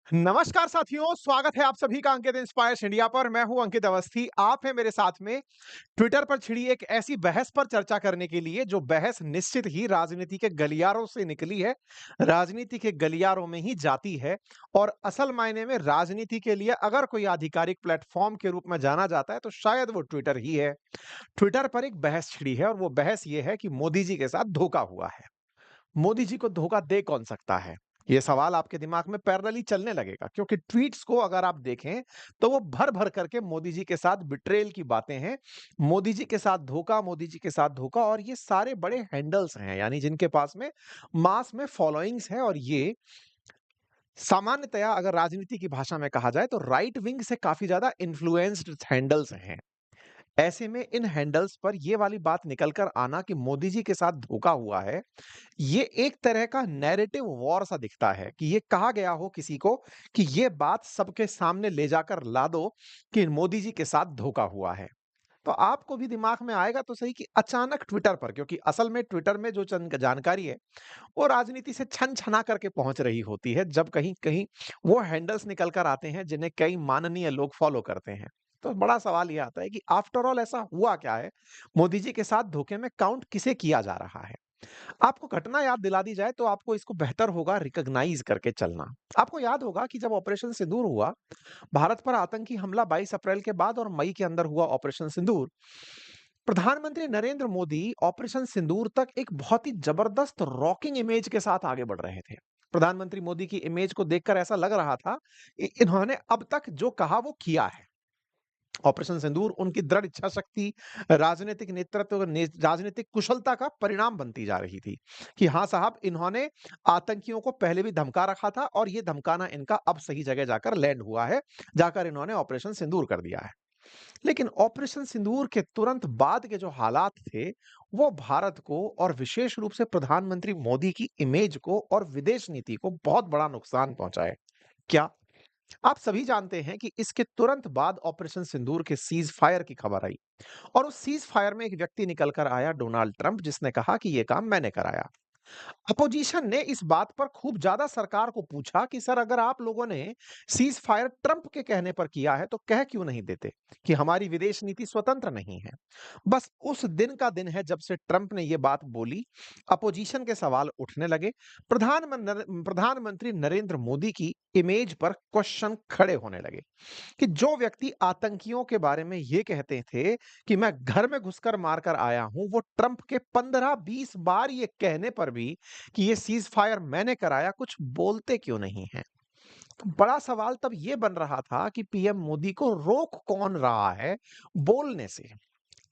नमस्कार साथियों, स्वागत है आप सभी का अंकित इंस्पायर्स इंडिया पर। मैं हूं अंकित अवस्थी। आप हैं मेरे साथ में ट्विटर पर छिड़ी एक ऐसी बहस पर चर्चा करने के लिए, जो बहस निश्चित ही राजनीति के गलियारों से निकली है, राजनीति के गलियारों में ही जाती है। और असल मायने में राजनीति के लिए अगर कोई आधिकारिक प्लेटफॉर्म के रूप में जाना जाता है तो शायद वो ट्विटर ही है। ट्विटर पर एक बहस छिड़ी है और वो बहस ये है कि मोदी जी के साथ धोखा हुआ है। मोदी जी को धोखा दे कौन सकता है? ये सवाल आपके दिमाग में पैरेलली चलने लगेगा, क्योंकि ट्वीट्स को अगर आप देखें तो वो भर-भर करके मोदी जी के साथ बिट्रेयल की बातें हैं। मोदी जी के साथ धोखा, मोदी जी के साथ धोखा, और ये सारे बड़े हैंडल्स हैं, यानी जिनके पास में मास में फॉलोइंग्स है, और ये सामान्यतया अगर राजनीति की भाषा में कहा जाए तो राइट विंग से काफ़ी ज़्यादा इन्फ्लुएंस्ड हैंडल्स हैं। ऐसे में इन हैंडल्स पर ये वाली बात निकल कर आना कि मोदी जी के साथ धोखा हुआ है, ये एक तरह का नैरेटिव वॉर सा दिखता है कि ये कहा गया हो किसी को कि ये बात सबके सामने ले जाकर ला दो कि मोदी जी के साथ धोखा हुआ है। तो आपको भी दिमाग में आएगा तो सही कि अचानक ट्विटर पर, क्योंकि असल में ट्विटर में जो चंद जानकारी है वो राजनीति से छन छना करके पहुंच रही होती है, जब कहीं कहीं वो हैंडल्स निकल कर आते हैं जिन्हें कई माननीय लोग फॉलो करते हैं। तो बड़ा सवाल ये आता है कि आफ्टर ऑल ऐसा हुआ क्या है? मोदी जी के साथ धोखे में काउंट किसे किया जा रहा है? आपको घटना याद दिला दी जाए तो आपको इसको बेहतर होगा रिकॉग्नाइज करके चलना। आपको याद होगा कि जब ऑपरेशन सिंदूर हुआ, भारत पर आतंकी हमला 22 अप्रैल के बाद और मई के अंदर हुआ ऑपरेशन सिंदूर, प्रधानमंत्री नरेंद्र मोदी ऑपरेशन सिंदूर तक एक बहुत ही जबरदस्त रॉकिंग इमेज के साथ आगे बढ़ रहे थे। प्रधानमंत्री मोदी की इमेज को देखकर ऐसा लग रहा था इन्होंने अब तक जो कहा वो किया है। ऑपरेशन सिंदूर उनकी दृढ़ इच्छा शक्ति, राजनीतिक नेतृत्व, राजनीतिक कुशलता का परिणाम बनती जा रही थी कि हाँ साहब, इन्होंने आतंकियों को पहले भी धमका रखा था और ये धमकाना इनका अब सही जगह जाकर लैंड हुआ है, जाकर इन्होंने ऑपरेशन सिंदूर कर दिया है। लेकिन ऑपरेशन सिंदूर के तुरंत बाद के जो हालात थे, वो भारत को और विशेष रूप से प्रधानमंत्री मोदी की इमेज को और विदेश नीति को बहुत बड़ा नुकसान पहुंचाए। क्या आप सभी जानते हैं कि इसके तुरंत बाद ऑपरेशन सिंदूर के सीज फायर की खबर आई, और उस सीज फायर में एक व्यक्ति निकल कर आया, डोनाल्ड ट्रंप, जिसने कहा कि यह काम मैंने कराया। अपोजिशन ने इस बात पर खूब ज्यादा सरकार को पूछा कि सर, अगर आप लोगों ने सीज फायर ट्रंप के कहने पर किया है तो कह क्यों नहीं देते कि हमारी विदेश नीति स्वतंत्र नहीं है। बस उस दिन का दिन है जब से ट्रंप ने यह बात बोली, अपोजिशन के सवाल उठने लगे, प्रधानमंत्री नरेंद्र मोदी की इमेज पर क्वेश्चन खड़े होने लगे कि जो व्यक्ति आतंकियों के बारे में ये कहते थे कि मैं घर में घुसकर मारकर आया हूं, वो ट्रंप के 15-20 बार ये कहने पर भी कि ये सीज फायर मैंने कराया, कुछ बोलते क्यों नहीं है। तो बड़ा सवाल तब ये बन रहा था कि पीएम मोदी को रोक कौन रहा है बोलने से।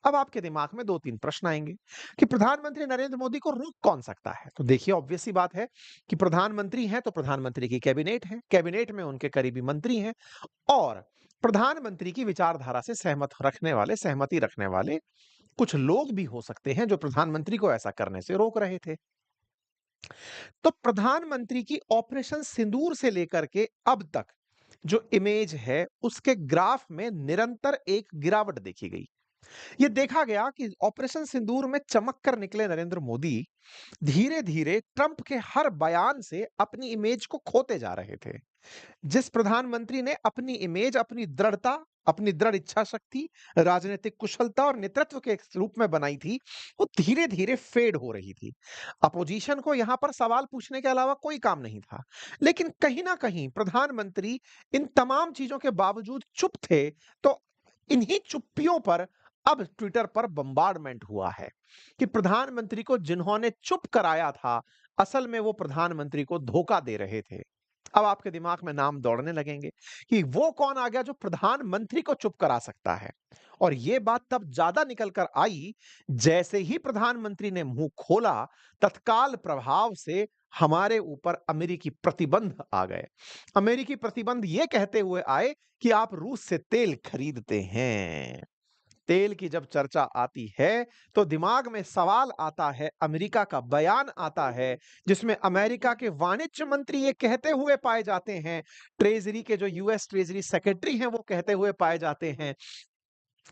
अब आपके दिमाग में दो तीन प्रश्न आएंगे कि प्रधानमंत्री नरेंद्र मोदी को रोक कौन सकता है। तो देखिए, ऑब्वियस सी बात है कि प्रधानमंत्री हैं तो प्रधानमंत्री की कैबिनेट है, कैबिनेट में उनके करीबी मंत्री हैं, और प्रधानमंत्री की विचारधारा से सहमति रखने वाले कुछ लोग भी हो सकते हैं जो प्रधानमंत्री को ऐसा करने से रोक रहे थे। तो प्रधानमंत्री की ऑपरेशन सिंदूर से लेकर के अब तक जो इमेज है, उसके ग्राफ में निरंतर एक गिरावट देखी गई। ये देखा गया कि ऑपरेशन सिंदूर में चमक कर निकले नरेंद्र मोदी धीरे-धीरे ट्रंप के हर बयान से अपनी इमेज को खोते जा रहे थे। जिस प्रधानमंत्री ने अपनी इमेज, अपनी दृढ़ता, अपनी दृढ़ इच्छा शक्ति, राजनीतिक कुशलता और नेतृत्व के रूप में बनाई थी, वो धीरे-धीरे फेड हो रही थी। अपोजिशन को यहां पर सवाल पूछने के अलावा कोई काम नहीं था। लेकिन कहीं ना कहीं प्रधानमंत्री इन तमाम चीजों के बावजूद चुप थे। तो इन्हीं चुप्पियों पर अब ट्विटर पर बम्बार्डमेंट हुआ है कि प्रधानमंत्री को जिन्होंने चुप कराया था, असल में वो प्रधानमंत्री को धोखा दे रहे थे। अब आपके दिमाग में नाम दौड़ने लगेंगे कि वो कौन आ गया जो प्रधानमंत्री को चुप करा सकता है। और ये बात तब ज्यादा निकल कर आई जैसे ही प्रधानमंत्री ने मुंह खोला, तत्काल प्रभाव से हमारे ऊपर अमेरिकी प्रतिबंध आ गए। अमेरिकी प्रतिबंध ये कहते हुए आए कि आप रूस से तेल खरीदते हैं। तेल की जब चर्चा आती है तो दिमाग में सवाल आता है, अमेरिका का बयान आता है, जिसमें अमेरिका के वाणिज्य मंत्री ये कहते हुए पाए जाते हैं, ट्रेजरी के जो यूएस ट्रेजरी सेक्रेटरी हैं वो कहते हुए पाए जाते हैं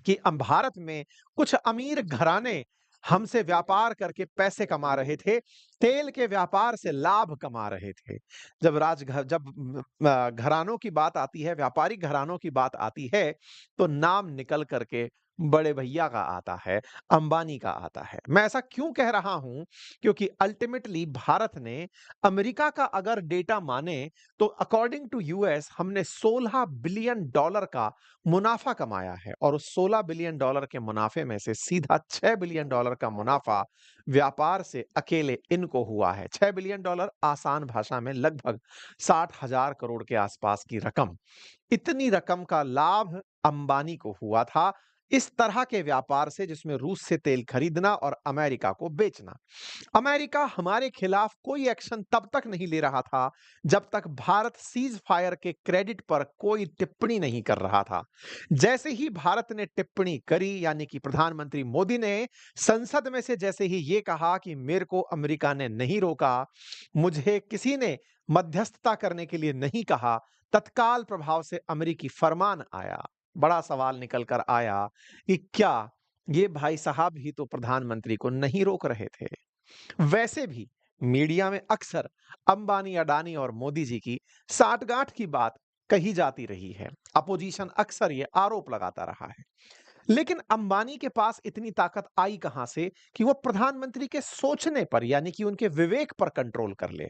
कि भारत में कुछ अमीर घराने हमसे व्यापार करके पैसे कमा रहे थे, तेल के व्यापार से लाभ कमा रहे थे। जब घरानों की बात आती है, व्यापारिक घरानों की बात आती है, तो नाम निकल करके बड़े भैया का आता है, अंबानी का आता है। मैं ऐसा क्यों कह रहा हूं? क्योंकि अल्टीमेटली भारत ने अमेरिका का अगर डेटा माने तो अकॉर्डिंग टू यूएस हमने 16 बिलियन डॉलर का मुनाफा कमाया है, और उस 16 बिलियन डॉलर के मुनाफे में से सीधा 6 बिलियन डॉलर का मुनाफा व्यापार से अकेले इनको हुआ है। 6 बिलियन डॉलर आसान भाषा में लगभग 60,000 करोड़ के आसपास की रकम। इतनी रकम का लाभ अंबानी को हुआ था इस तरह के व्यापार से, जिसमें रूस से तेल खरीदना और अमेरिका को बेचना। अमेरिका हमारे खिलाफ कोई एक्शन तब तक नहीं ले रहा था जब तक भारत सीज फायर के क्रेडिट पर कोई टिप्पणी नहीं कर रहा था। जैसे ही भारत ने टिप्पणी करी, यानी कि प्रधानमंत्री मोदी ने संसद में से जैसे ही ये कहा कि मेरे को अमेरिका ने नहीं रोका, मुझे किसी ने मध्यस्थता करने के लिए नहीं कहा, तत्काल प्रभाव से अमेरिकी फरमान आया। बड़ा सवाल निकल कर आया कि क्या ये भाई साहब ही तो प्रधानमंत्री को नहीं रोक रहे थे? वैसे भी मीडिया में अक्सर अंबानी, अडानी और मोदी जी की साठगांठ की बात कही जाती रही है। अपोजिशन अक्सर ये आरोप लगाता रहा है। लेकिन अंबानी के पास इतनी ताकत आई कहां से कि वो प्रधानमंत्री के सोचने पर, यानी कि उनके विवेक पर कंट्रोल कर ले?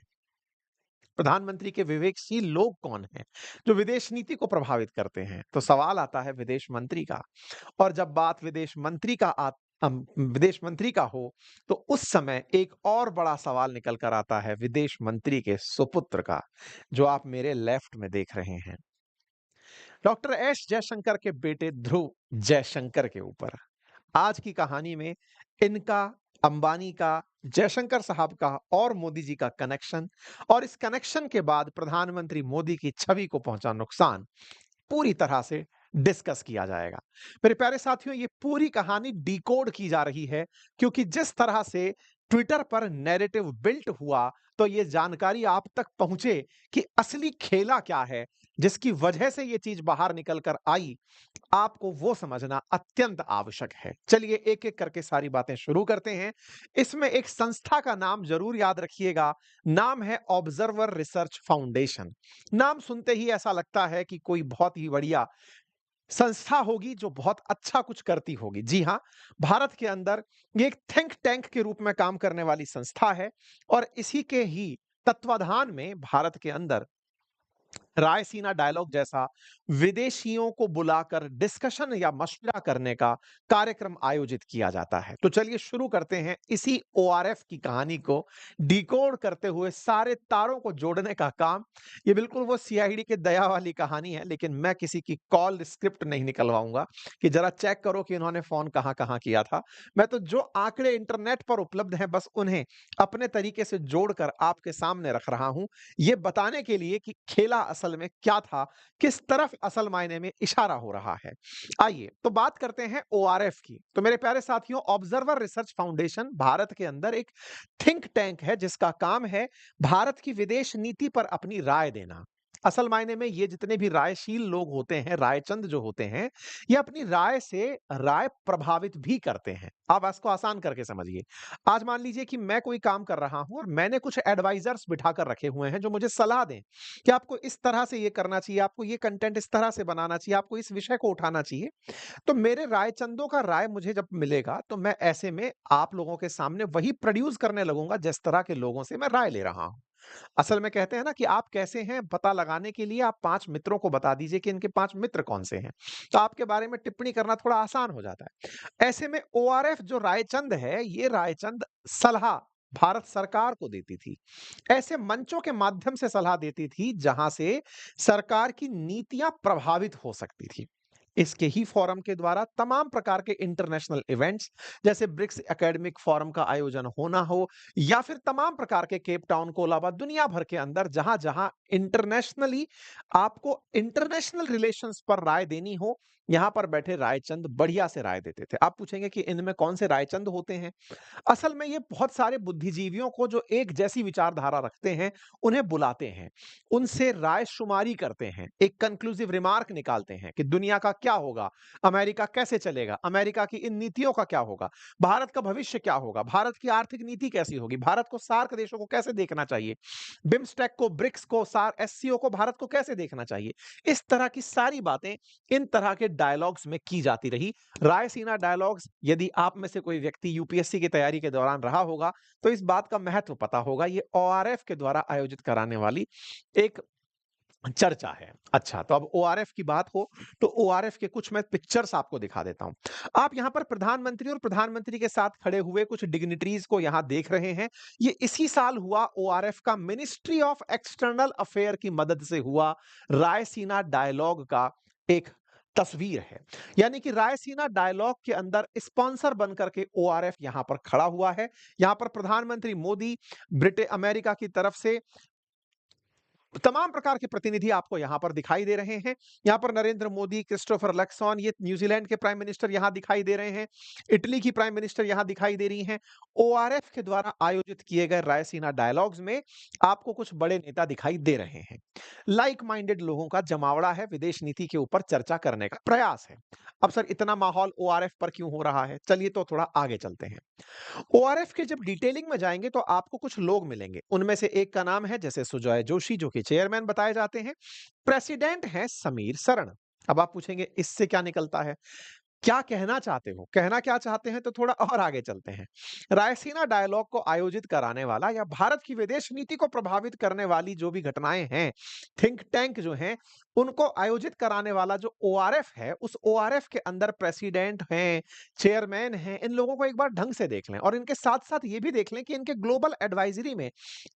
प्रधानमंत्री के विवेकशील लोग कौन हैं जो विदेश नीति को प्रभावित करते हैं? तो सवाल आता है विदेश मंत्री का। और जब बात विदेश मंत्री का हो, तो उस समय एक और बड़ा सवाल निकल कर आता है विदेश मंत्री के सुपुत्र का, जो आप मेरे लेफ्ट में देख रहे हैं, डॉक्टर एस जयशंकर के बेटे ध्रुव जयशंकर के ऊपर। आज की कहानी में इनका, अंबानी का, जयशंकर साहब का और मोदी जी का कनेक्शन, और इस कनेक्शन के बाद प्रधानमंत्री मोदी की छवि को पहुंचा नुकसान पूरी तरह से डिस्कस किया जाएगा। मेरे प्यारे साथियों, ये पूरी कहानी डिकोड की जा रही है, क्योंकि जिस तरह से ट्विटर पर नैरेटिव बिल्ट हुआ, तो ये जानकारी आप तक पहुंचे कि असली खेला क्या है, जिसकी वजह से ये चीज बाहर निकल कर आई, आपको वो समझना अत्यंत आवश्यक है। चलिए एक-एक करके सारी बातें शुरू करते हैं। इसमें एक संस्था का नाम जरूर याद रखिएगा, नाम है ऑब्जर्वर रिसर्च फाउंडेशन। नाम सुनते ही ऐसा लगता है कि कोई बहुत ही बढ़िया संस्था होगी जो बहुत अच्छा कुछ करती होगी। जी हां, भारत के अंदर ये एक थिंक टैंक के रूप में काम करने वाली संस्था है, और इसी के ही तत्वाधान में भारत के अंदर रायसीना डायलॉग जैसा विदेशियों को बुलाकर डिस्कशन या मशविरा करने का कार्यक्रम आयोजित किया जाता है। तो चलिए शुरू करते हैं इसी ओआरएफ की कहानी को डिकोड करते हुए, सारे तारों को जोड़ने का काम। ये बिल्कुल वो सीआईडी के दया वाली कहानी है, लेकिन मैं किसी की कॉल स्क्रिप्ट नहीं निकलवाऊंगा कि जरा चेक करो कि इन्होंने फोन कहां-कहां किया था। मैं तो जो आंकड़े इंटरनेट पर उपलब्ध हैं, बस उन्हें अपने तरीके से जोड़कर आपके सामने रख रहा हूं, ये बताने के लिए कि खेला असल में क्या था, किस तरफ असल मायने में इशारा हो रहा है। आइए तो बात करते हैं ओआरएफ की। तो मेरे प्यारे साथियों, ऑब्जर्वर रिसर्च फाउंडेशन भारत के अंदर एक थिंक टैंक है, जिसका काम है भारत की विदेश नीति पर अपनी राय देना। असल मायने में ये जितने भी रायशील लोग होते हैं, रायचंद जो होते हैं, ये अपनी राय से राय प्रभावित भी करते हैं। आप इसको आसान करके समझिए। आज मान लीजिए कि मैं कोई काम कर रहा हूं और मैंने कुछ एडवाइजर्स बिठाकर रखे हुए हैं जो मुझे सलाह दें कि आपको इस तरह से ये करना चाहिए, आपको ये कंटेंट इस तरह से बनाना चाहिए, आपको इस विषय को उठाना चाहिए। तो मेरे रायचंदों का राय मुझे जब मिलेगा, तो मैं ऐसे में आप लोगों के सामने वही प्रोड्यूस करने लगूंगा जिस तरह के लोगों से मैं राय ले रहा हूं। असल में कहते हैं ना कि आप कैसे हैं पता लगाने के लिए आप 5 मित्रों को बता दीजिए कि इनके 5 मित्र कौन से हैं। तो आपके बारे में टिप्पणी करना थोड़ा आसान हो जाता है। ऐसे में ओआरएफ जो रायचंद है, ये रायचंद सलाह भारत सरकार को देती थी। ऐसे मंचों के माध्यम से सलाह देती थी जहां से सरकार की नीतियां प्रभावित हो सकती थी। इसके ही फोरम के द्वारा तमाम प्रकार के इंटरनेशनल इवेंट्स, जैसे ब्रिक्स एकेडमिक फोरम का आयोजन होना हो, या फिर तमाम प्रकार के केप टाउन को अलावा दुनिया भर के अंदर जहां जहां इंटरनेशनली आपको इंटरनेशनल रिलेशंस पर राय देनी हो, यहाँ पर बैठे रायचंद बढ़िया से राय देते थे। आप पूछेंगे कि इनमें कौन से रायचंद होते हैं? असल में ये बहुत सारे बुद्धिजीवियों को जो एक जैसी विचारधारा रखते हैं, उन्हें बुलाते हैं। उनसे राय-शुमारी करते हैं, एक कंक्लूसिव रिमार्क निकालते हैं कि दुनिया का क्या होगा? अमेरिका कैसे चलेगा? अमेरिका की इन नीतियों का क्या होगा? भारत का भविष्य क्या होगा? भारत की आर्थिक नीति कैसी होगी? भारत को सार्क देशों को कैसे देखना चाहिए? बिम्स्टेक को, ब्रिक्स को, एससीओ को भारत को कैसे देखना चाहिए? इस तरह की सारी बातें इन तरह के डायलॉग्स में की जाती रही। रायसीना डायलॉग्स यदि आप में से कोई व्यक्ति यूपीएससी की तैयारी के दौरान रहा होगा, तो इस बात का महत्व पता होगा। ये ओआरएफ के द्वारा आयोजित कराने वाली एक चर्चा है। अच्छा, तो अब ओआरएफ की बात हो, तो ओआरएफ के कुछ मैं पिक्चर्स आपको दिखा देता हूँ। आप यहाँ पर प्रधानमंत्री और प्रधानमंत्री के साथ खड़े हुए कुछ डिग्निटरीज़ को यहाँ देख रहे हैं। ये इसी साल हुआ ओआरएफ का मिनिस्ट्री ऑफ एक्सटर्नल अफेयर की मदद से हुआ रायसीना डायलॉग का एक तस्वीर है। यानी कि रायसीना डायलॉग के अंदर स्पॉन्सर बनकर के ओआरएफ यहाँ पर खड़ा हुआ है। यहाँ पर प्रधानमंत्री मोदी, अमेरिका की तरफ से तमाम प्रकार के प्रतिनिधि आपको यहां पर दिखाई दे रहे हैं। यहां पर नरेंद्र मोदी, क्रिस्टोफर लक्सॉन, ये न्यूजीलैंड के प्राइम मिनिस्टर यहां दिखाई दे रहे हैं। इटली की प्राइम मिनिस्टर यहां दिखाई दे रही हैं। ओआरएफ के द्वारा आयोजित किए गए रायसीना डायलॉग्स में आपको कुछ बड़े नेता दिखाई दे रहे हैं। लाइक माइंडेड लोगों का जमावड़ा है, विदेश नीति के ऊपर चर्चा करने का प्रयास है। अब सर इतना माहौल ओआरएफ पर क्यों हो रहा है? चलिए तो थोड़ा आगे चलते हैं। ओआरएफ के जब डिटेलिंग में जाएंगे तो आपको कुछ लोग मिलेंगे। उनमें से एक का नाम है जैसे सुजॉय जोशी जो कि चेयरमैन बताए जाते हैं। प्रेसिडेंट हैं समीर शरण। अब आप पूछेंगे इससे क्या निकलता है? क्या कहना चाहते हो? कहना क्या चाहते हैं तो थोड़ा और आगे चलते हैं। रायसीना डायलॉग को आयोजित कराने वाला या भारत की विदेश नीति को प्रभावित करने वाली जो भी घटनाएं हैं, थिंक टैंक जो हैं, उनको आयोजित कराने वाला जो ओआरएफ है, उस ओआरएफ के अंदर प्रेसिडेंट हैं, चेयरमैन हैं, इन लोगों को एक बार ढंग से देख लें और इनके साथ-साथ ये भी देख लें कि इनके ग्लोबल एडवाइजरी में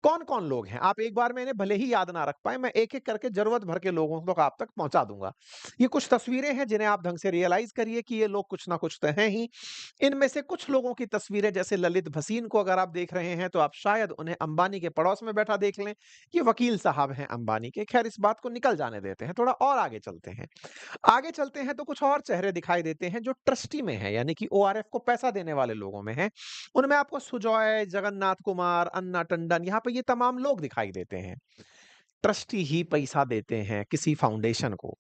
कौन-कौन लोग हैं। आप एक बार में इन्हें भले ही याद ना रख पाएँ, मैं एक-एक करके ज़रूरत भर के लोगों तक आप तक पहुँचा दूँगा। ये कुछ तस्वीरें हैं जिन्हें आप ढंग से रियलाइज़ करिए कि ये लोग कुछ ना कुछ तो हैं ही। इनमें से कुछ लोगों की तस्वीरें जैसे ललित भसीन को अगर आप देख रहे हैं तो आप शायद उन्हें अंबानी के पड़ोस में बैठा देख लें। ये वकील साहब हैं अंबानी के। खैर इस बात को निकल जाने देते हैं, थोड़ा और आगे चलते हैं। आगे चलते हैं तो कुछ और चेहरे दिखाई देते हैं जो ट्रस्टी में हैं, यानी कि ओआरएफ को पैसा देने वाले लोगों में हैं। उनमें आपको सुजॉय, जगन्नाथ कुमार, अन्ना टंडन यहाँ पे ये तमाम लोग दिखाई देते हैं। ट्रस्टी ही पैसा देते हैं किसी फाउंडेशन को।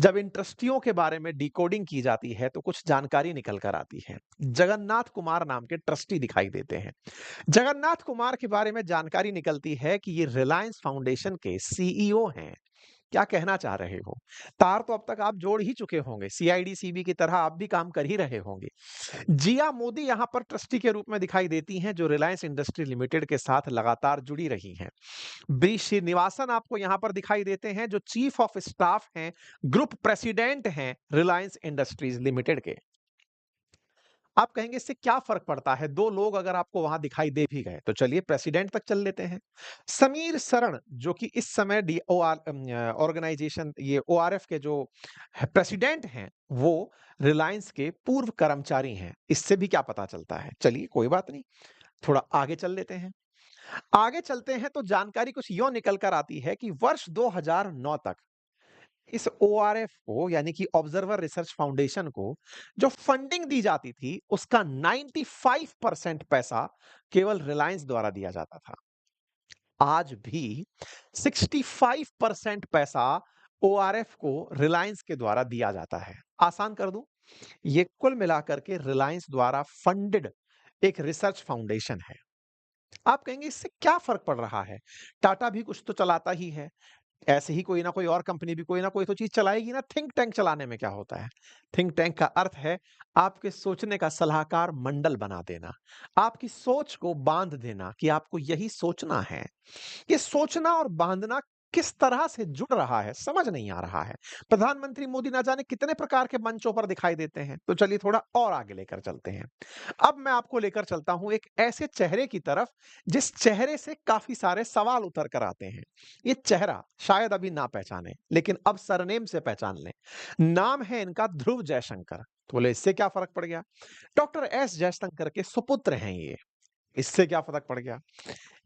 जब इन ट्रस्टियों के बारे में डिकोडिंग की जाती है तो कुछ जानकारी निकल कर आती है। जगन्नाथ कुमार नाम के ट्रस्टी दिखाई देते हैं। जगन्नाथ कुमार के बारे में जानकारी निकलती है कि ये रिलायंस फाउंडेशन के सीईओ हैं। क्या कहना चाह रहे हो? तार तो अब तक आप जोड़ ही चुके होंगे। सीआईडी, सीबी की तरह आप भी काम कर ही रहे होंगे। जिया मोदी यहाँ पर ट्रस्टी के रूप में दिखाई देती हैं जो रिलायंस इंडस्ट्री लिमिटेड के साथ लगातार जुड़ी रही हैं। बी श्रीनिवासन आपको यहाँ पर दिखाई देते हैं जो चीफ ऑफ स्टाफ हैं, ग्रुप प्रेसिडेंट हैं रिलायंस इंडस्ट्रीज लिमिटेड के। आप कहेंगे इससे क्या फ़र्क पड़ता है? 2 लोग अगर आपको वहाँ दिखाई दे भी गए, तो चलिए प्रेसिडेंट तक चल लेते हैं। समीर शरण जो कि इस समय ऑर्गेनाइज़ेशन ये ओआरएफ के जो प्रेसिडेंट हैं, वो रिलायंस के पूर्व कर्मचारी हैं। इससे भी क्या पता चलता है? चलिए कोई बात नहीं, थोड़ा आगे चल लेते हैं। आगे चलते हैं तो जानकारी कुछ यों निकल कर आती है कि वर्ष 2009 तक इस ओआरएफ को यानी कि ऑब्जर्वर रिसर्च फाउंडेशन को जो फंडिंग दी जाती थी उसका 95% पैसा केवल रिलायंस द्वारा दिया जाता था। आज भी 65% पैसा ओआरएफ को रिलायंस के द्वारा दिया जाता है। आसान कर दूं, ये कुल मिलाकर के रिलायंस द्वारा फंडेड एक रिसर्च फाउंडेशन है। आप कहेंगे इससे क्या फर्क पड़ रहा है? टाटा भी कुछ तो चलाता ही है। ऐसे ही कोई ना कोई और कंपनी भी कोई ना कोई तो चीज़ चलाएगी ना। थिंक टैंक चलाने में क्या होता है? थिंक टैंक का अर्थ है आपके सोचने का सलाहकार मंडल बना देना। आपकी सोच को बाँध देना कि आपको यही सोचना है। ये सोचना और बाँधना किस तरह से जुड़ रहा है, समझ नहीं आ रहा है। प्रधानमंत्री मोदी ना जाने कितने प्रकार के मंचों पर दिखाई देते हैं। तो चलिए थोड़ा और आगे लेकर चलते हैं। अब मैं आपको लेकर चलता हूँ एक ऐसे चेहरे की तरफ जिस चेहरे से काफ़ी सारे सवाल उतर कर आते हैं। ये चेहरा शायद अभी ना पहचाने, लेकिन अब सरनेम से पहचान लें। नाम है इनका ध्रुव जयशंकर। तो बोले इससे क्या फ़र्क पड़ गया? डॉक्टर एस जयशंकर के सुपुत्र हैं ये। इससे क्या फ़र्क पड़ गया?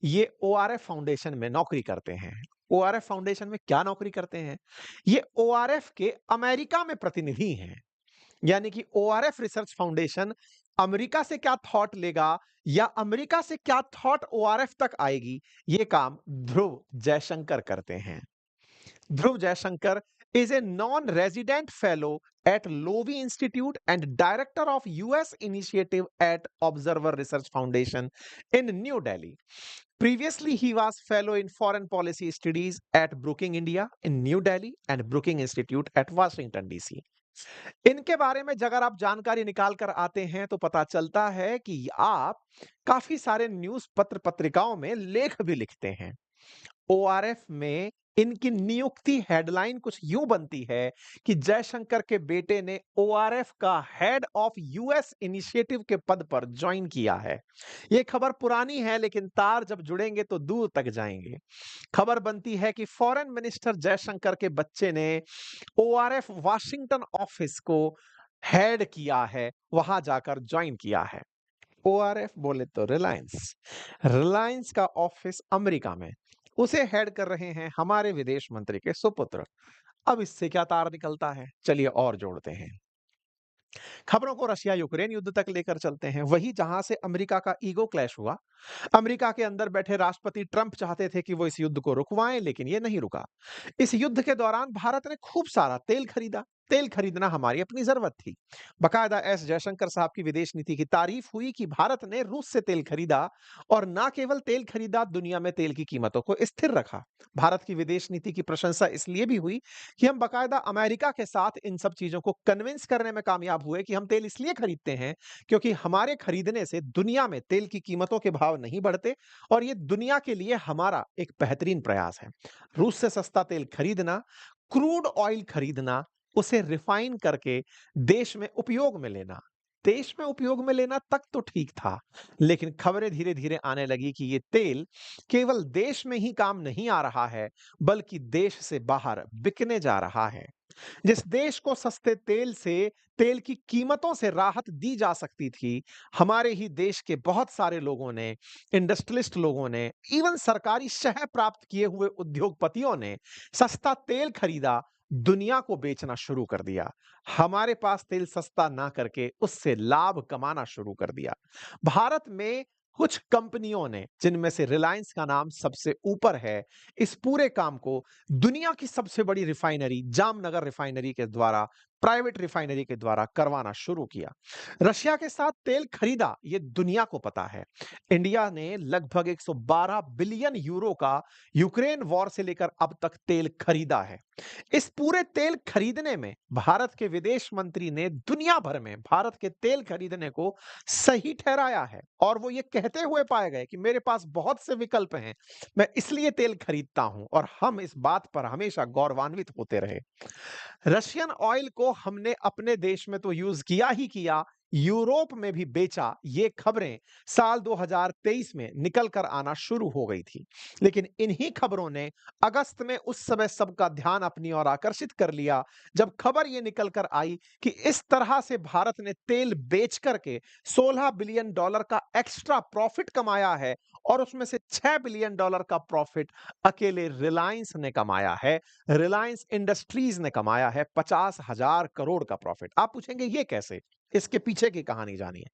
ये ओआरएफ फाउंडेशन में नौकरी करते हैं। ओआरएफ फाउंडेशन में क्या नौकरी करते हैं? ये ओआरएफ के अमेरिका में प्रतिनिधि हैं। यानी कि ओआरएफ रिसर्च फाउंडेशन अमेरिका से क्या थॉट लेगा या अमेरिका से क्या थॉट ओआरएफ तक आएगी, ये काम ध्रुव जयशंकर करते हैं। ध्रुव Jaishankar is a non-resident fellow at Lowy Institute and director of US initiative at Observer Research Foundation in New Delhi. Previously, he was fellow in foreign policy studies at Brookings India in New Delhi and Brookings Institute at Washington DC. इनके बारे में अगर आप जानकारी निकाल कर आते हैं तो पता चलता है कि आप काफी सारे न्यूज पत्र पत्रिकाओं में लेख भी लिखते हैं। ओआरएफ में इनकी नियुक्ति हेडलाइन कुछ यूं बनती है कि जयशंकर के बेटे ने ओआरएफ का हेड ऑफ यूएस इनिशिएटिव के पद पर ज्वाइन किया है। यह खबर पुरानी है लेकिन तार जब जुड़ेंगे तो दूर तक जाएंगे। खबर बनती है कि फॉरेन मिनिस्टर जयशंकर के बच्चे ने ओआरएफ वाशिंगटन ऑफिस को हेड किया है, वहां जाकर ज्वाइन किया है। ओआरएफ बोले तो रिलायंस, रिलायंस का ऑफिस अमेरिका में, उसे हेड कर रहे हैं हमारे विदेश मंत्री के सुपुत्र। अब इससे क्या तार निकलता है, चलिए और जोड़ते हैं। खबरों को रशिया यूक्रेन युद्ध तक लेकर चलते हैं, वही जहां से अमेरिका का ईगो क्लैश हुआ। अमेरिका के अंदर बैठे राष्ट्रपति ट्रंप चाहते थे कि वो इस युद्ध को रुकवाएं, लेकिन ये नहीं रुका। इस युद्ध के दौरान भारत ने खूब सारा तेल खरीदा। तेल खरीदना हमारी अपनी जरूरत थी। बकायदा एस जयशंकर साहब की विदेश नीति की तारीफ हुई कि भारत ने रूस से तेल खरीदा और ना केवल तेल खरीदा, दुनिया में तेल की कीमतों को स्थिर रखा। भारत की विदेश नीति की प्रशंसा इसलिए भी हुई कि हम बकायदा अमेरिका के साथ इन सब चीजों को कन्विंस करने में कामयाब हुए कि हम तेल इसलिए खरीदते हैं क्योंकि हमारे खरीदने से दुनिया में तेल की कीमतों के भाव नहीं बढ़ते और ये दुनिया के लिए हमारा एक बेहतरीन प्रयास है। रूस से सस्ता तेल खरीदना, क्रूड ऑयल खरीदना, उसे रिफाइन करके देश में उपयोग में लेना, देश में उपयोग में लेना तक तो ठीक था, लेकिन खबरें धीरे धीरे आने लगी कि ये तेल केवल देश में ही काम नहीं आ रहा है बल्कि देश से बाहर बिकने जा रहा है। जिस देश को सस्ते तेल से, तेल की कीमतों से राहत दी जा सकती थी, हमारे ही देश के बहुत सारे लोगों ने, इंडस्ट्रियलिस्ट लोगों ने, इवन सरकारी शह प्राप्त किए हुए उद्योगपतियों ने सस्ता तेल खरीदा, दुनिया को बेचना शुरू कर दिया। हमारे पास तेल सस्ता ना करके उससे लाभ कमाना शुरू कर दिया। भारत में कुछ कंपनियों ने, जिनमें से रिलायंस का नाम सबसे ऊपर है, इस पूरे काम को दुनिया की सबसे बड़ी रिफाइनरी जामनगर रिफाइनरी के द्वारा, प्राइवेट रिफाइनरी के द्वारा करवाना शुरू किया। रशिया के साथ तेल खरीदा, ये दुनिया को पता है। इंडिया ने लगभग 112 बिलियन यूरो का यूक्रेन वॉर से लेकर अब तक तेल खरीदा है। इस पूरे तेल खरीदने में भारत के विदेश मंत्री ने दुनिया भर में भारत के तेल खरीदने को सही ठहराया है और वो ये कहते हुए पाए गए कि मेरे पास बहुत से विकल्प हैं, मैं इसलिए तेल खरीदता हूं, और हम इस बात पर हमेशा गौरवान्वित होते रहे। रशियन ऑयल को हमने अपने देश में तो यूज किया ही किया, यूरोप में भी बेचा। ये खबरें साल 2023 में निकल कर आना शुरू हो गई थी, लेकिन इन्हीं खबरों ने अगस्त में उस समय सबका ध्यान अपनी ओर आकर्षित कर लिया जब खबर ये निकल कर आई कि इस तरह से भारत ने तेल बेच करके $16 बिलियन का एक्स्ट्रा प्रॉफिट कमाया है और उसमें से $6 बिलियन का प्रॉफिट अकेले रिलायंस ने कमाया है। रिलायंस इंडस्ट्रीज ने कमाया है 50,000 करोड़ का प्रॉफिट। आप पूछेंगे ये कैसे, इसके पीछे की कहानी जानिए।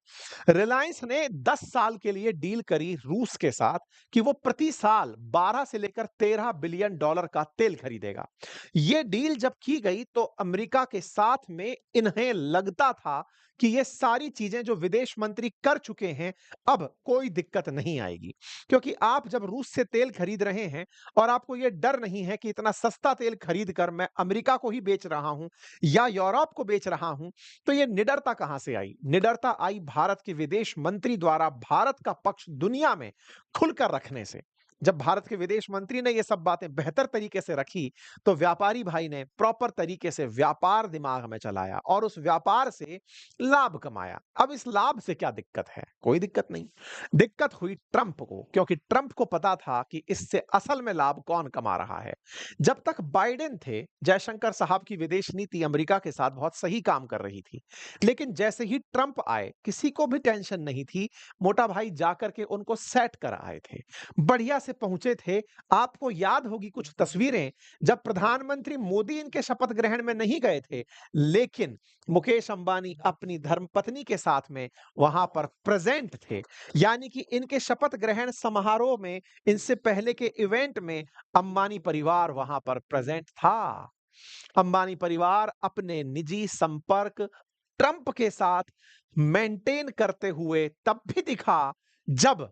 रिलायंस ने 10 साल के लिए डील करी रूस के साथ कि वो प्रति साल 12 से लेकर $13 बिलियन का तेल खरीदेगा। ये डील जब की गई तो अमेरिका के साथ में इन्हें लगता था कि ये सारी चीजें जो विदेश मंत्री कर चुके हैं, अब कोई दिक्कत नहीं आएगी, क्योंकि आप जब रूस से तेल खरीद रहे हैं और आपको यह डर नहीं है कि इतना सस्ता तेल खरीद कर मैं अमेरिका को ही बेच रहा हूं या यूरोप को बेच रहा हूं, तो यह निडरता कहां से आई? निडरता आई भारत के विदेश मंत्री द्वारा भारत का पक्ष दुनिया में खुलकर रखने से। जब भारत के विदेश मंत्री ने ये सब बातें बेहतर तरीके से रखी तो व्यापारी भाई ने प्रॉपर तरीके से व्यापार दिमाग में चलाया और उस व्यापार से लाभ कमाया। अब इस लाभ से क्या दिक्कत है? कोई दिक्कत नहीं। दिक्कत हुई ट्रंप को, क्योंकि ट्रंप को पता था कि इससे असल में लाभ कौन कमा रहा है। जब तक बाइडेन थे, जयशंकर साहब की विदेश नीति अमेरिका के साथ बहुत सही काम कर रही थी, लेकिन जैसे ही ट्रंप आए किसी को भी टेंशन नहीं थी, मोटा भाई जाकर के उनको सेट कर आए थे, बढ़िया से से पहुंचे थे। आपको याद होगी कुछ तस्वीरें, जब प्रधानमंत्री मोदी इनके शपथ ग्रहण में नहीं गए थे, लेकिन मुकेश अंबानी अपनी धर्मपत्नी के साथ में वहां पर प्रेजेंट थे। यानी कि इनके शपथ ग्रहण समारोह में, इनसे पहले के इवेंट में अंबानी परिवार वहां पर प्रेजेंट था। अंबानी परिवार अपने निजी संपर्क ट्रंप के साथ मेंटेन करते हुए तब भी दिखा, जब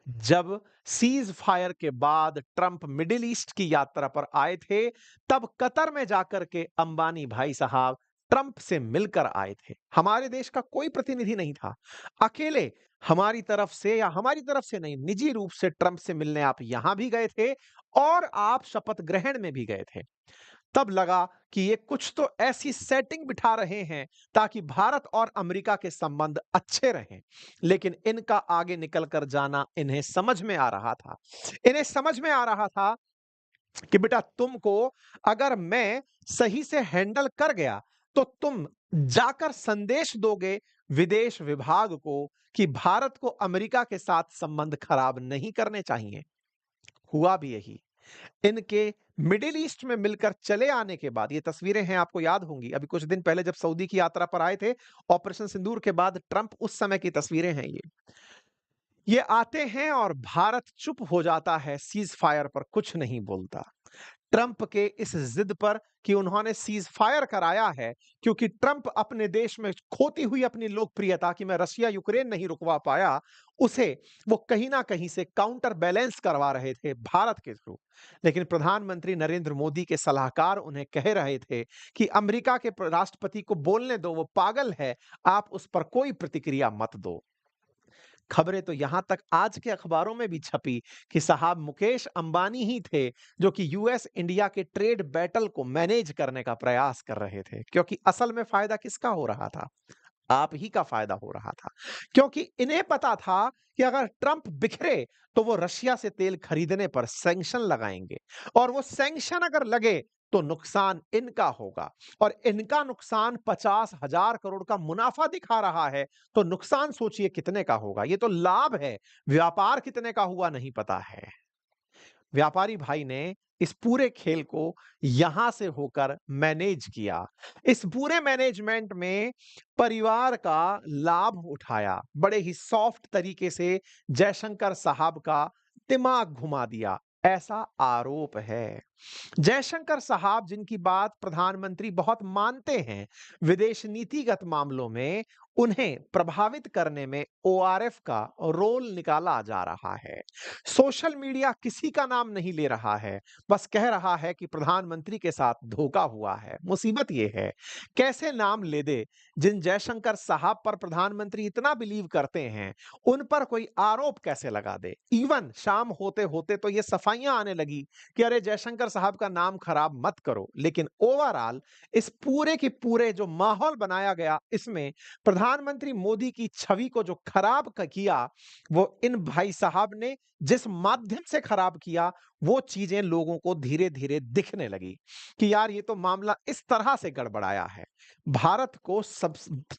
जब सीज फायर के बाद ट्रंप मिडिल ईस्ट की यात्रा पर आए थे, तब कतर में जाकर के अंबानी भाई साहब ट्रंप से मिलकर आए थे। हमारे देश का कोई प्रतिनिधि नहीं था। अकेले हमारी तरफ से, या हमारी तरफ से नहीं, निजी रूप से ट्रंप से मिलने आप यहां भी गए थे और आप शपथ ग्रहण में भी गए थे। तब लगा कि ये कुछ तो ऐसी सेटिंग बिठा रहे हैं ताकि भारत और अमेरिका के संबंध अच्छे रहें। लेकिन इनका आगे निकलकर जाना इन्हें समझ में आ रहा था। इन्हें समझ में आ रहा था कि बेटा, तुमको अगर मैं सही से हैंडल कर गया तो तुम जाकर संदेश दोगे विदेश विभाग को कि भारत को अमेरिका के साथ संबंध खराब नहीं करने चाहिए। हुआ भी यही। इनके मिडिल ईस्ट में मिलकर चले आने के बाद, ये तस्वीरें हैं, आपको याद होंगी, अभी कुछ दिन पहले जब सऊदी की यात्रा पर आए थे, ऑपरेशन सिंदूर के बाद ट्रंप, उस समय की तस्वीरें हैं ये आते हैं और भारत चुप हो जाता है, सीज फायर पर कुछ नहीं बोलता। ट्रंप के इस जिद पर कि उन्होंने सीज फायर कराया है, क्योंकि ट्रंप अपने देश में खोती हुई अपनी लोकप्रियता कि मैं रशिया यूक्रेन नहीं रुकवा पाया, उसे वो कहीं ना कहीं से काउंटर बैलेंस करवा रहे थे भारत के थ्रू। लेकिन प्रधानमंत्री नरेंद्र मोदी के सलाहकार उन्हें कह रहे थे कि अमेरिका के राष्ट्रपति को बोलने दो, वो पागल है, आप उस पर कोई प्रतिक्रिया मत दो। खबरें तो यहां तक आज के अखबारों में भी छपी कि साहब मुकेश अंबानी ही थे जो कि यूएस इंडिया के ट्रेड बैटल को मैनेज करने का प्रयास कर रहे थे, क्योंकि असल में फायदा किसका हो रहा था? आप ही का फायदा हो रहा था। क्योंकि इन्हें पता था कि अगर ट्रंप बिखरे तो वो रशिया से तेल खरीदने पर सैंक्शन लगाएंगे, और वो सैंक्शन अगर लगे तो नुकसान इनका होगा, और इनका नुकसान 50,000 करोड़ का मुनाफा दिखा रहा है, तो नुकसान सोचिए कितने का होगा। ये तो लाभ है, व्यापार कितने का हुआ नहीं पता है। व्यापारी भाई ने इस पूरे खेल को यहां से होकर मैनेज किया। इस पूरे मैनेजमेंट में परिवार का लाभ उठाया, बड़े ही सॉफ्ट तरीके से जयशंकर साहब का दिमाग घुमा दिया, ऐसा आरोप है। जयशंकर साहब, जिनकी बात प्रधानमंत्री बहुत मानते हैं विदेश नीतिगत मामलों में, उन्हें प्रभावित करने में ओआरएफ का रोल निकाला जा रहा है। सोशल मीडिया किसी का नाम नहीं ले रहा है, बस कह रहा है कि प्रधानमंत्री के साथ धोखा हुआ है। मुसीबत यह है, कैसे नाम ले दे जिन जयशंकर साहब पर प्रधानमंत्री इतना बिलीव करते हैं, उन पर कोई आरोप कैसे लगा दे। इवन शाम होते होते तो ये सफाइयां आने लगी कि अरे जयशंकर साहब का नाम खराब मत करो। लेकिन ओवरऑल इस पूरे के पूरे जो माहौल बनाया गया, इसमें प्रधानमंत्री मोदी की छवि को जो खराब किया, वो इन भाई साहब ने जिस माध्यम से खराब किया, वो चीजें लोगों को धीरे धीरे दिखने लगी कि यार ये तो मामला इस तरह से गड़बड़ाया है। भारत को सब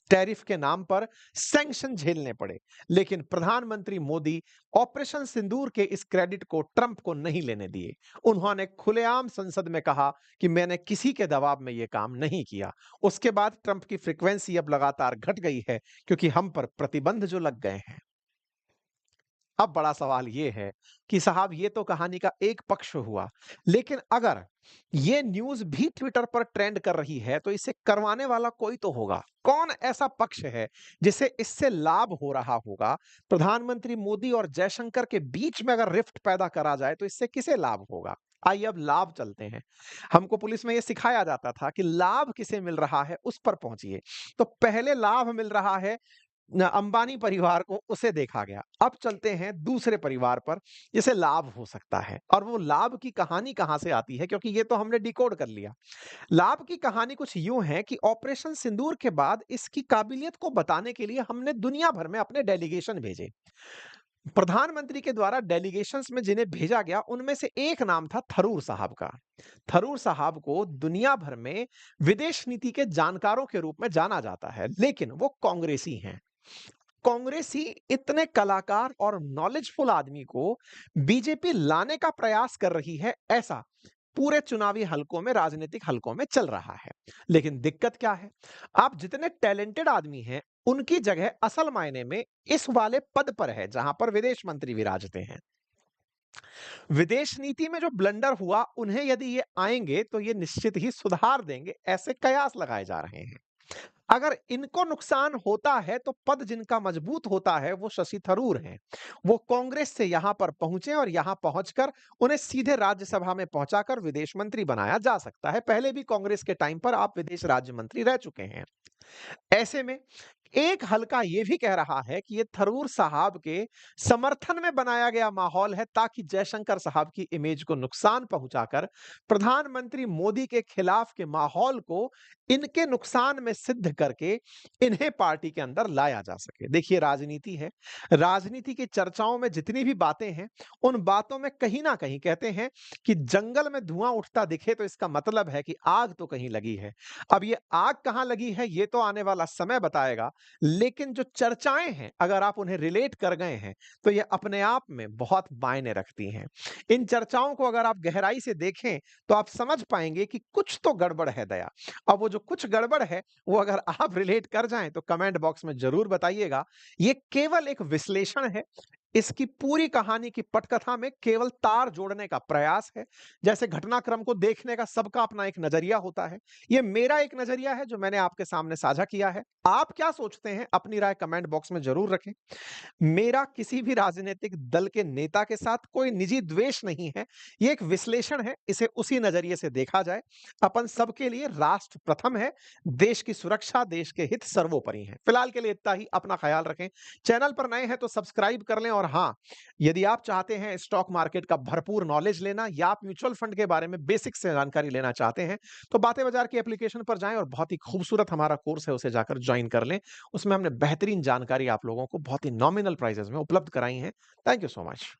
टैरिफ के नाम पर सैंक्शन झेलने पड़े, लेकिन प्रधानमंत्री मोदी ऑपरेशन सिंदूर के इस क्रेडिट को ट्रंप को नहीं लेने दिए। उन्होंने खुलेआम संसद में कहा कि मैंने किसी के दबाव में यह काम नहीं किया। उसके बाद ट्रंप की फ्रीक्वेंसी अब लगातार घट गई है, क्योंकि हम पर प्रतिबंध जो लग गए हैं। अब बड़ा सवाल यह है कि साहब ये तो कहानी का एक पक्ष हुआ, लेकिन अगर ये न्यूज़ भी ट्विटर पर ट्रेंड कर रही है तो इसे करवाने वाला कोई तो होगा। कौन ऐसा पक्ष है जिसे इससे लाभ हो रहा होगा? प्रधानमंत्री मोदी और जयशंकर के बीच में अगर रिफ्ट पैदा करा जाए तो इससे किसे लाभ होगा? आइए अब लाभ चलते हैं। हमको पुलिस में यह सिखाया जाता था कि लाभ किसे मिल रहा है उस पर पहुंचिए। तो पहले लाभ मिल रहा है अंबानी परिवार को, उसे देखा गया। अब चलते हैं दूसरे परिवार पर जिसे लाभ हो सकता है, और वो लाभ की कहानी कहां से आती है, क्योंकि ये तो हमने डिकोड कर लिया। लाभ की कहानी कुछ यूं है कि ऑपरेशन सिंदूर के बाद इसकी काबिलियत को बताने के लिए हमने दुनिया भर में अपने डेलीगेशन भेजे। प्रधानमंत्री के द्वारा डेलीगेशंस में जिन्हें भेजा गया, उनमें से एक नाम था थरूर साहब का। थरूर साहब को दुनिया भर में विदेश नीति के जानकारों के रूप में जाना जाता है, लेकिन वो कांग्रेसी हैं। कांग्रेस ही इतने कलाकार और नॉलेजफुल आदमी को बीजेपी लाने का प्रयास कर रही है, ऐसा पूरे चुनावी हलकों में, राजनीतिक हलकों में चल रहा है। लेकिन दिक्कत क्या है? आप जितने टैलेंटेड आदमी हैं, उनकी जगह असल मायने में इस वाले पद पर है, जहां पर विदेश मंत्री विराजते हैं। विदेश नीति में जो ब्लंडर हुआ, उन्हें यदि ये आएंगे, तो ये निश्चित ही सुधार देंगे, ऐसे कयास लगाए जा रहे हैं। अगर इनको नुकसान होता है, तो पद जिनका मजबूत होता है, वो शशि थरूर हैं। वो कांग्रेस से यहां पर पहुंचे और यहां पहुंचकर उन्हें सीधे राज्यसभा में पहुंचाकर विदेश मंत्री बनाया जा सकता है। पहले भी कांग्रेस के टाइम पर आप विदेश राज्य मंत्री रह चुके हैं। ऐसे में एक हलका ये भी कह रहा है कि ये थरूर साहब के समर्थन में बनाया गया माहौल है, ताकि जयशंकर साहब की इमेज को नुकसान पहुंचाकर प्रधानमंत्री मोदी के खिलाफ के माहौल को इनके नुकसान में सिद्ध करके इन्हें पार्टी के अंदर लाया जा सके। देखिए, राजनीति है। राजनीति की चर्चाओं में जितनी भी बातें हैं, उन बातों में कहीं ना कहीं कहते हैं कि जंगल में धुआं उठता दिखे, तो इसका मतलब है कि आग तो कहीं लगी है। अब ये आग कहां लगी है, ये तो आने वाला समय बताएगा। लेकिन जो चर्चाएं हैं, अगर आप उन्हें रिलेट कर गए हैं, तो ये अपने आप में बहुत मायने रखती हैं। इन चर्चाओं को अगर आप गहराई से देखें, तो आप समझ पाएंगे कि कुछ तो गड़बड़ है दया। अब वो जो कुछ गड़बड़ है, वो अगर आप रिलेट कर जाएं, तो कमेंट बॉक्स में जरूर बताइएगा। ये केवल एक विश्लेषण है। इसकी पूरी कहानी की पटकथा में केवल तार जोड़ने का प्रयास है। जैसे घटनाक्रम को देखने का सबका अपना एक नजरिया होता है। ये मेरा एक नजरिया है, जो मैंने आपके सामने साझा किया है। आप क्या सोचते हैं, अपनी राय कमेंट बॉक्स में जरूर रखें। मेरा किसी भी राजनीतिक दल के नेता के साथ कोई निजी द्वेष नहीं है। ये एक विश्लेषण है, इसे उसी नजरिए से देखा जाए। अपन सबके लिए राष्ट्र प्रथम है। देश की सुरक्षा, देश के हित सर्वोपरि हैं। फिलहाल के लिए इतना ही। अपना ख्याल रखें। चैनल पर नए हैं तो सब्सक्राइब कर लें। और हाँ, यदि आप चाहते हैं स्टॉक मार्केट का भरपूर नॉलेज लेना, या आप म्यूचुअल फंड के बारे में बेसिक से जानकारी लेना चाहते हैं, तो बातें बाजार की एप्लीकेशन पर जाएं और बहुत ही खूबसूरत हमारा कोर्स है, उसे जाकर ज्वाइन कर लें। उसमें हमने बेहतरीन जानकारी आप लोगों को बहुत ही नॉमिनल प्राइसेस में उपलब्ध कराई हैं। Thank you so much.